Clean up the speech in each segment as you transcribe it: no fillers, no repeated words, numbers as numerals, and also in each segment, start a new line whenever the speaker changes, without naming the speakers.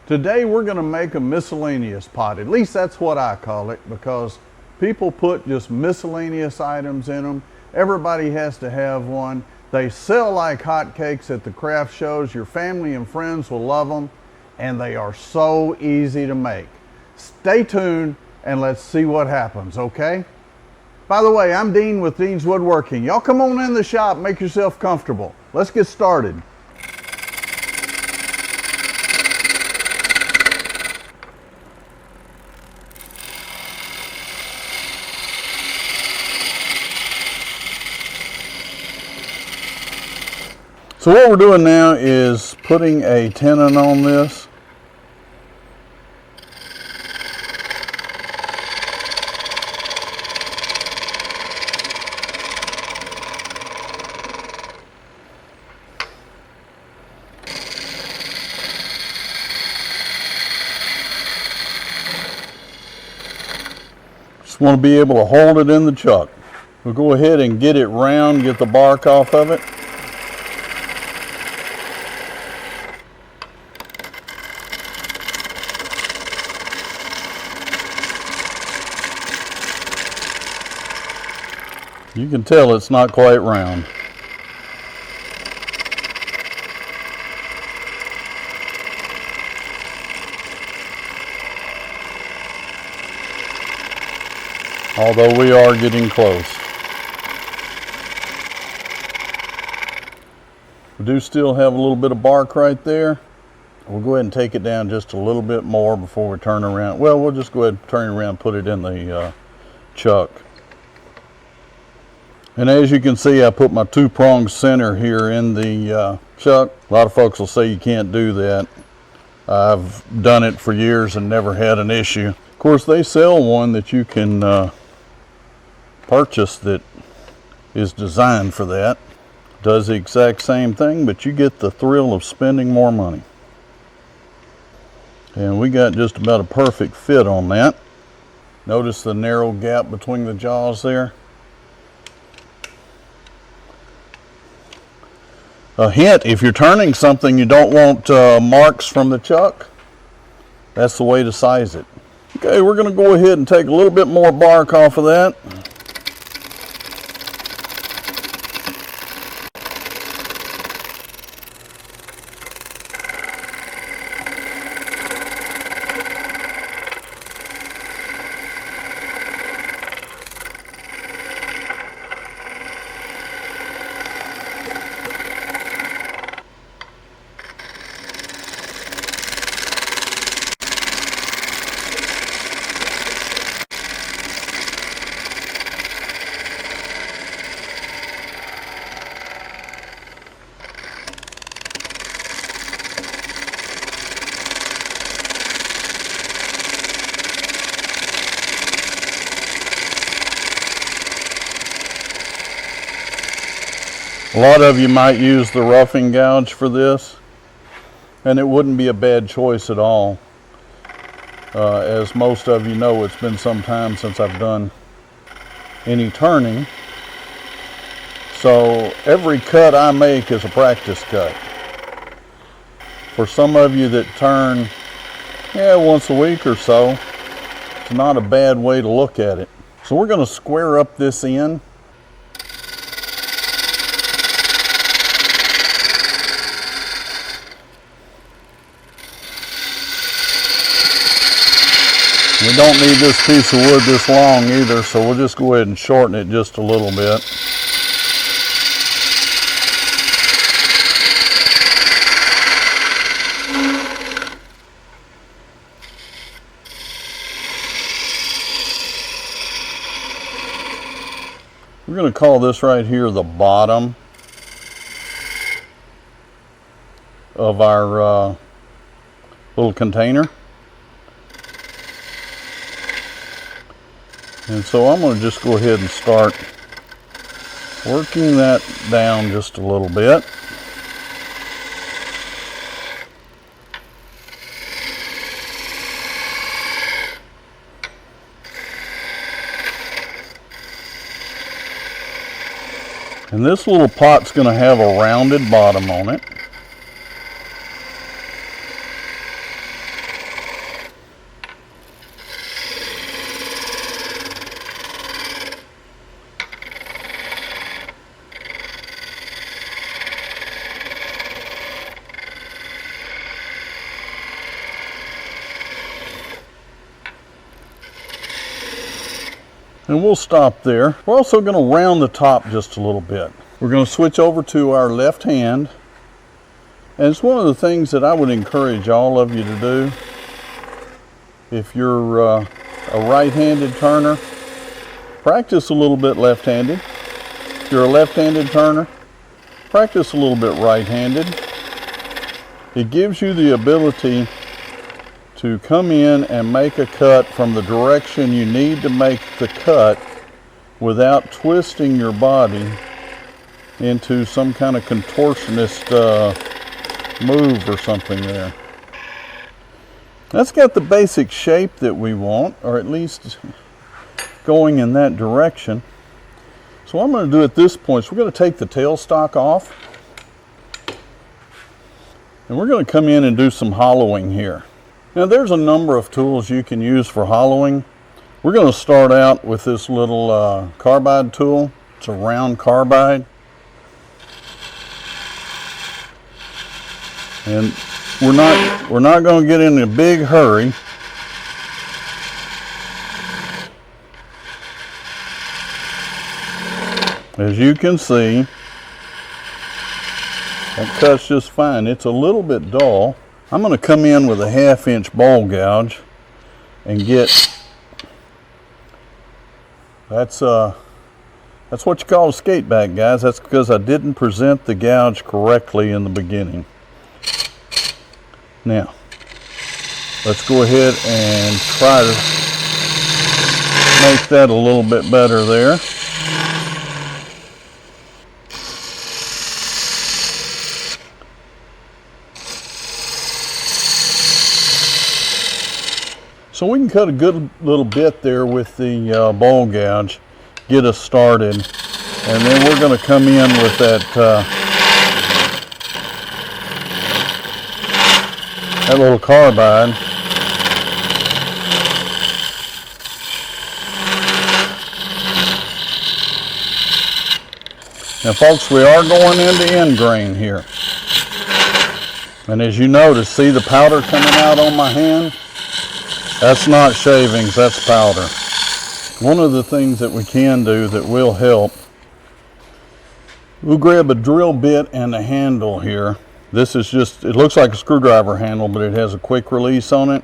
Today we're going to make a miscellaneous pot. At least that's what I call it, because people put just miscellaneous items in them. Everybody has to have one. They sell like hotcakes at the craft shows. Your family and friends will love them, and they are so easy to make. Stay tuned and let's see what happens, okay? By the way, I'm Dean with Dean's Woodworking. Y'all come on in the shop, make yourself comfortable. Let's get started. So what we're doing now is putting a tenon on this. Just want to be able to hold it in the chuck. We'll go ahead and get it round, get the bark off of it. You can tell it's not quite round. Although we are getting close. We do still have a little bit of bark right there. We'll go ahead and take it down just a little bit more before we turn around. Well, we'll just go ahead and turn it around and put it in the chuck. And as you can see, I put my two-pronged center here in the chuck. A lot of folks will say you can't do that. I've done it for years and never had an issue. Of course, they sell one that you can purchase that is designed for that. Does the exact same thing, but you get the thrill of spending more money. And we got just about a perfect fit on that. Notice the narrow gap between the jaws there. A hint, if you're turning something you don't want marks from the chuck, that's the way to size it. Okay, we're going to go ahead and take a little bit more bark off of that. A lot of you might use the roughing gouge for this, and it wouldn't be a bad choice at all. As most of you know, it's been some time since I've done any turning, so every cut I make is a practice cut. For some of you that turn once a week or so, it's not a bad way to look at it. So we're going to square up this end. We don't need this piece of wood this long either, so we'll just go ahead and shorten it just a little bit. We're going to call this right here the bottom of our little container. And so I'm going to just go ahead and start working that down just a little bit. And this little pot's going to have a rounded bottom on it. And we'll stop there. We're also going to round the top just a little bit. We're going to switch over to our left hand. And it's one of the things that I would encourage all of you to do. If you're a right-handed turner, practice a little bit left-handed. If you're a left-handed turner, practice a little bit right-handed. It gives you the ability to come in and make a cut from the direction you need to make the cut without twisting your body into some kind of contortionist move or something there. That's got the basic shape that we want, or at least going in that direction. So what I'm going to do at this point is we're going to take the tailstock off, and we're going to come in and do some hollowing here. Now there's a number of tools you can use for hollowing. We're going to start out with this little carbide tool. It's a round carbide. And we're not going to get in a big hurry. As you can see, that cuts just fine. It's a little bit dull. I'm going to come in with a 1/2 inch bowl gouge and get, that's what you call a skate back, guys. That's because I didn't present the gouge correctly in the beginning. Now, let's go ahead and try to make that a little bit better there. So we can cut a good little bit there with the bowl gouge, get us started, and then we're going to come in with that little carbide. Now folks, we are going into end grain here. And as you notice, see the powder coming out on my hand? That's not shavings, that's powder. One of the things that we can do that will help, we'll grab a drill bit and a handle here. This is just, it looks like a screwdriver handle, but it has a quick release on it.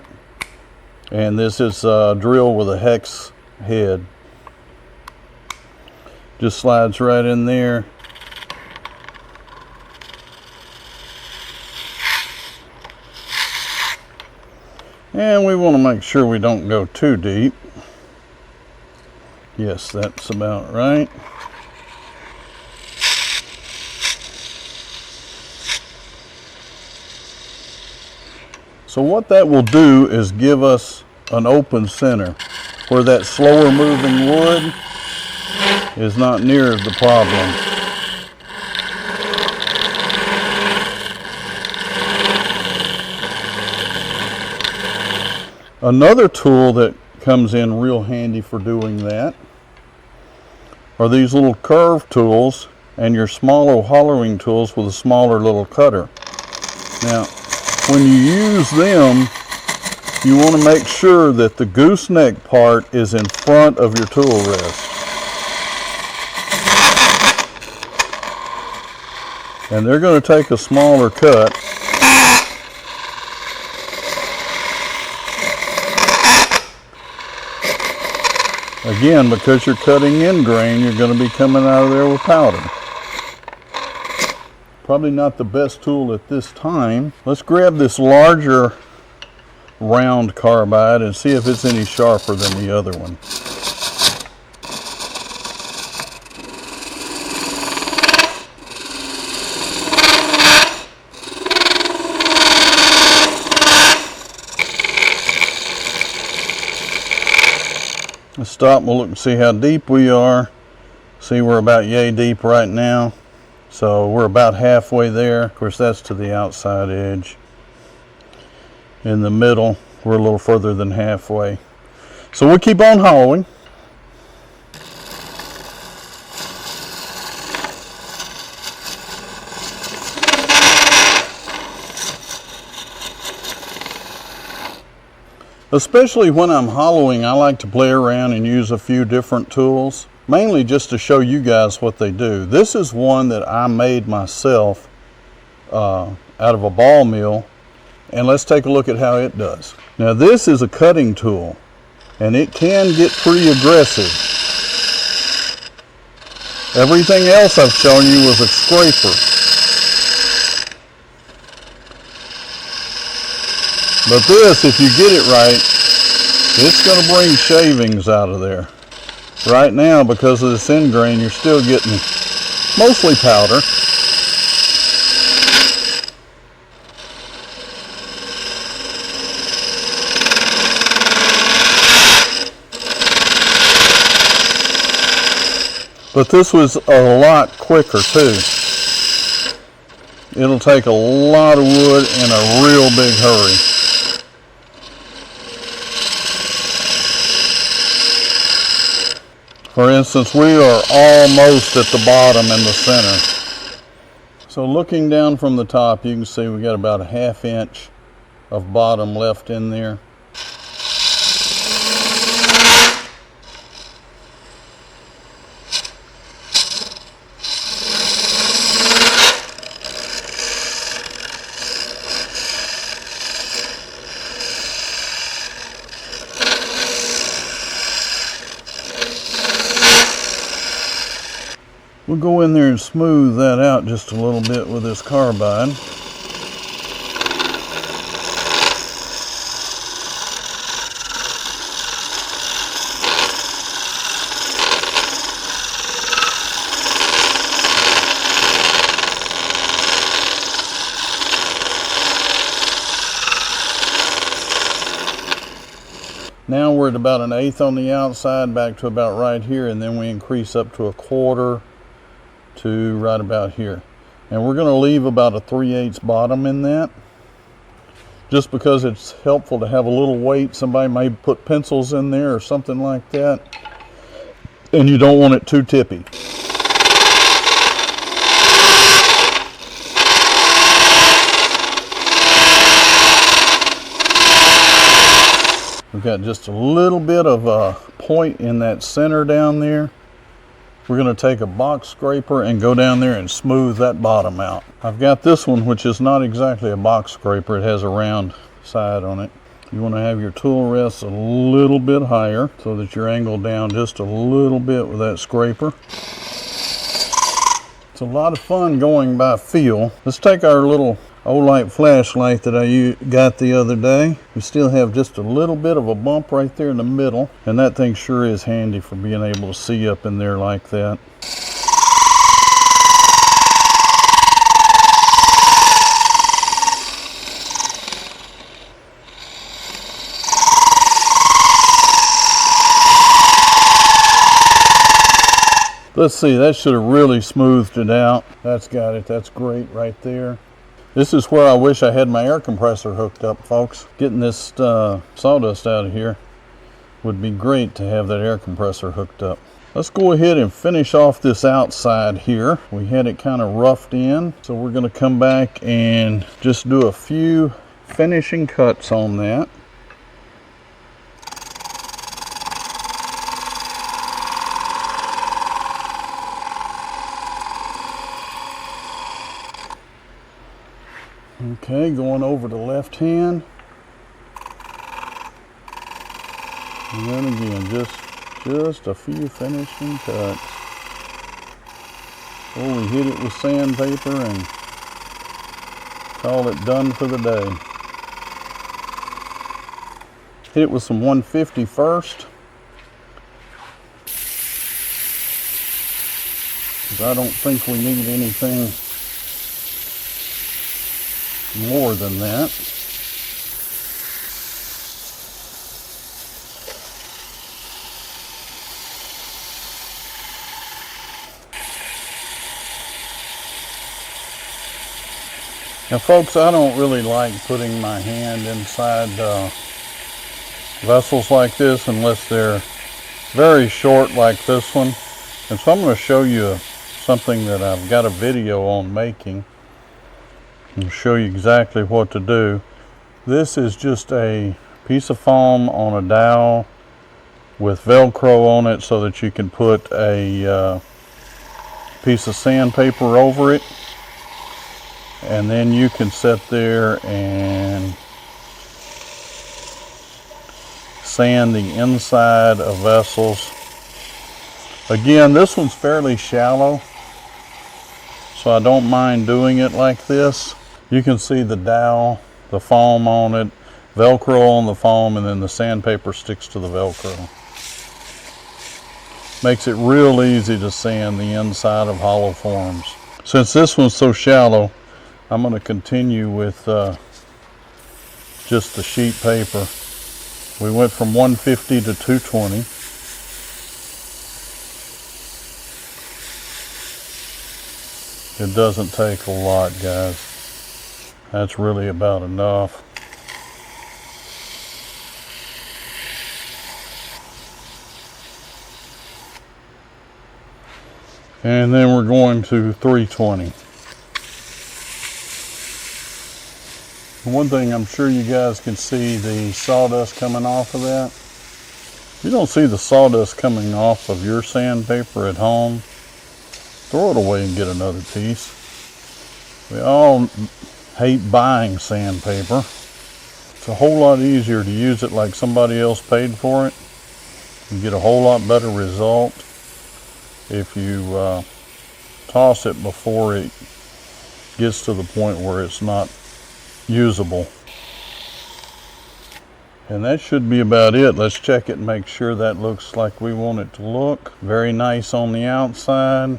And this is a drill with a hex head. Just slides right in there. And we want to make sure we don't go too deep. Yes, that's about right. So what that will do is give us an open center where that slower moving wood is not near the problem. Another tool that comes in real handy for doing that are these little curve tools and your smaller hollowing tools with a smaller little cutter. Now, when you use them, you want to make sure that the gooseneck part is in front of your tool rest. And they're going to take a smaller cut. Again, because you're cutting end grain, you're going to be coming out of there with powder. Probably not the best tool at this time. Let's grab this larger round carbide and see if it's any sharper than the other one. Let's stop and we'll look and see how deep we are. See, we're about yay deep right now. So we're about halfway there. Of course, that's to the outside edge. In the middle, we're a little further than halfway. So we'll keep on hollowing. Especially when I'm hollowing, I like to play around and use a few different tools, mainly just to show you guys what they do. This is one that I made myself out of a ball mill, and let's take a look at how it does. Now this is a cutting tool, and it can get pretty aggressive. Everything else I've shown you was a scraper. But this, if you get it right, it's going to bring shavings out of there. Right now, because of this end grain, you're still getting mostly powder. But this was a lot quicker too. It'll take a lot of wood in a real big hurry. For instance, we are almost at the bottom in the center. So looking down from the top, you can see we got about a 1/2 inch of bottom left in there. We'll go in there and smooth that out just a little bit with this carbide. Now we're at about 1/8 on the outside, back to about right here, and then we increase up to 1/4 to right about here. And we're going to leave about a 3/8 bottom in that, just because it's helpful to have a little weight. Somebody may put pencils in there or something like that, and you don't want it too tippy. We've got just a little bit of a point in that center down there. We're going to take a box scraper and go down there and smooth that bottom out. I've got this one, which is not exactly a box scraper. It has a round side on it. You want to have your tool rests a little bit higher so that you're angled down just a little bit with that scraper. It's a lot of fun going by feel. Let's take our little Olight flashlight that I got the other day. We still have just a little bit of a bump right there in the middle, and that thing sure is handy for being able to see up in there like that. Let's see, that should have really smoothed it out. That's got it. That's great right there. This is where I wish I had my air compressor hooked up, folks. Getting this sawdust out of here would be great to have that air compressor hooked up. Let's go ahead and finish off this outside here. We had it kind of roughed in, so we're going to come back and just do a few finishing cuts on that. Okay, going over the left hand. And then again, just a few finishing cuts. Oh, we hit it with sandpaper and call it done for the day. Hit it with some 150 first, because I don't think we need anything more than that. Now folks, I don't really like putting my hand inside vessels like this unless they're very short like this one. And so I'm going to show you something that I've got a video on making. I'll show you exactly what to do. This is just a piece of foam on a dowel with Velcro on it so that you can put a piece of sandpaper over it, and then you can sit there and sand the inside of vessels. Again, this one's fairly shallow, so I don't mind doing it like this. You can see the dowel, the foam on it, Velcro on the foam, and then the sandpaper sticks to the Velcro. Makes it real easy to sand the inside of hollow forms. Since this one's so shallow, I'm going to continue with just the sheet paper. We went from 150 to 220. It doesn't take a lot, guys. That's really about enough. And then we're going to 320. One thing, I'm sure you guys can see the sawdust coming off of that. If you don't see the sawdust coming off of your sandpaper at home, throw it away and get another piece. We all hate buying sandpaper. It's a whole lot easier to use it like somebody else paid for it. You get a whole lot better result if you toss it before it gets to the point where it's not usable. And that should be about it. Let's check it and make sure that looks like we want it to look. Very nice on the outside.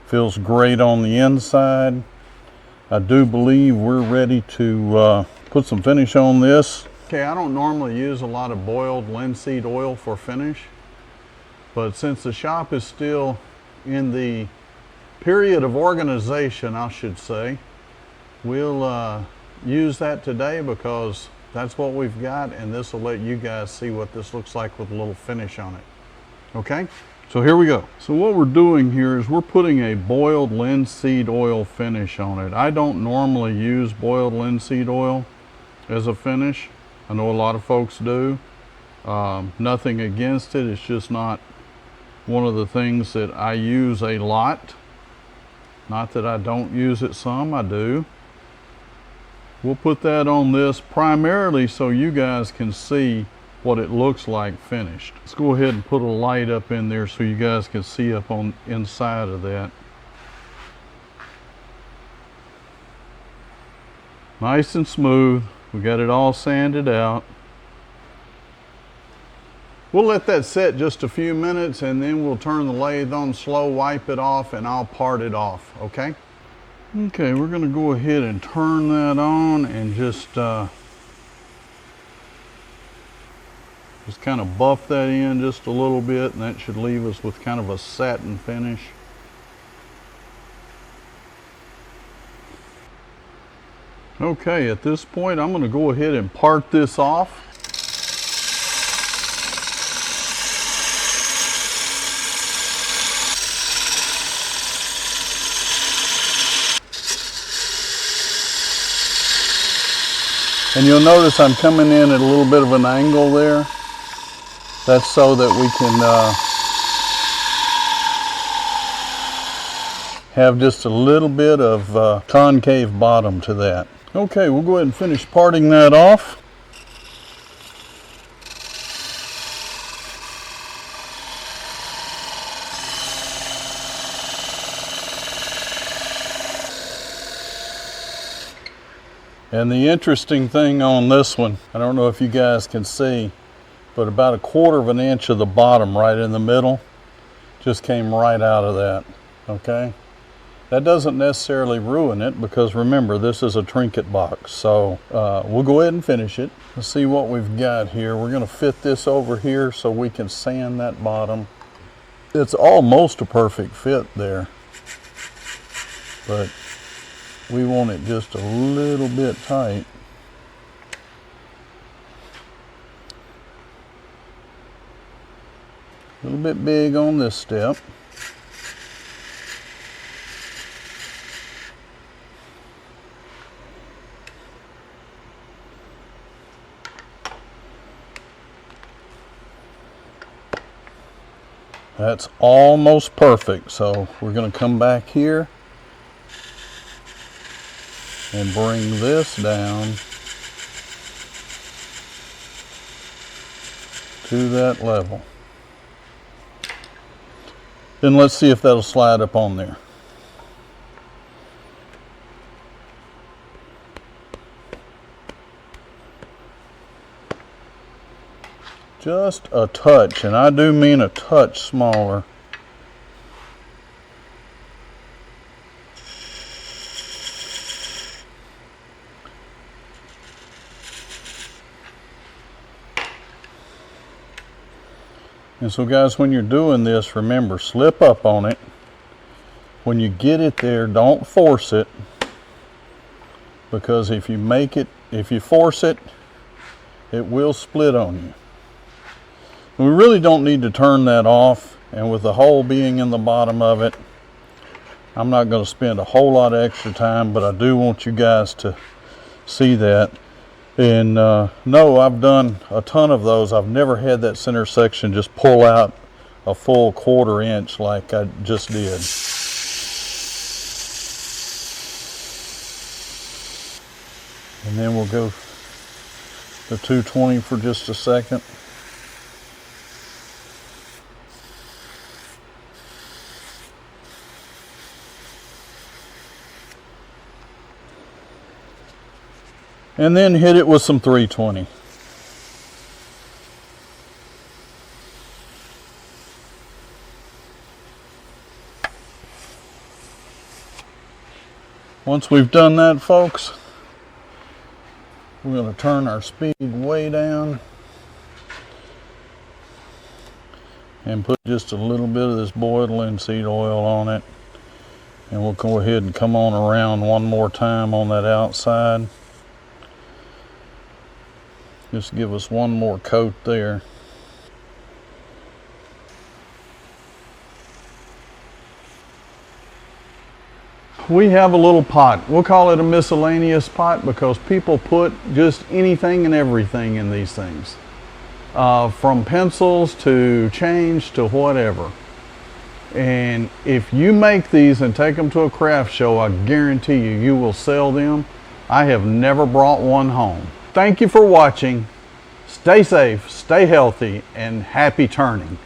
Feels great on the inside. I do believe we're ready to put some finish on this. Okay, I don't normally use a lot of boiled linseed oil for finish, but since the shop is still in the period of organization, I should say, we'll use that today because that's what we've got, and this will let you guys see what this looks like with a little finish on it. Okay, so here we go. So what we're doing here is we're putting a boiled linseed oil finish on it. I don't normally use boiled linseed oil as a finish. I know a lot of folks do. Nothing against it, it's just not one of the things that I use a lot. Not that I don't use it some, I do. We'll put that on this primarily so you guys can see what it looks like finished. Let's go ahead and put a light up in there so you guys can see up on inside of that. Nice and smooth. We got it all sanded out. We'll let that set just a few minutes and then we'll turn the lathe on slow, wipe it off, and I'll part it off, okay? Okay, we're gonna go ahead and turn that on and just kind of buff that in just a little bit, and that should leave us with kind of a satin finish. Okay, at this point I'm gonna go ahead and part this off. And you'll notice I'm coming in at a little bit of an angle there. That's so that we can have just a little bit of concave bottom to that. Okay, we'll go ahead and finish parting that off. And the interesting thing on this one, I don't know if you guys can see, but about a 1/4 of an inch of the bottom right in the middle just came right out of that, okay? That doesn't necessarily ruin it because remember, this is a trinket box. So we'll go ahead and finish it. Let's see what we've got here. We're gonna fit this over here so we can sand that bottom. It's almost a perfect fit there, but we want it just a little bit tight. A little bit big on this step. That's almost perfect. So we're going to come back here and bring this down to that level. Then let's see if that'll slide up on there. Just a touch, and I do mean a touch smaller. And so guys, when you're doing this, remember, slip up on it. When you get it there, don't force it, because if you force it, it will split on you. We really don't need to turn that off, and with the hole being in the bottom of it, I'm not going to spend a whole lot of extra time, but I do want you guys to see that. And no, I've done a ton of those. I've never had that center section just pull out a full 1/4 inch like I just did. And then we'll go to 220 for just a second. And then hit it with some 320. Once we've done that, folks, we're going to turn our speed way down and put just a little bit of this boiled linseed oil on it. And we'll go ahead and come on around one more time on that outside. Just give us one more coat there. We have a little pot. We'll call it a miscellaneous pot because people put just anything and everything in these things. From pencils to change to whatever. And if you make these and take them to a craft show, I guarantee you, you will sell them. I have never brought one home. Thank you for watching. Stay safe, stay healthy, and happy turning.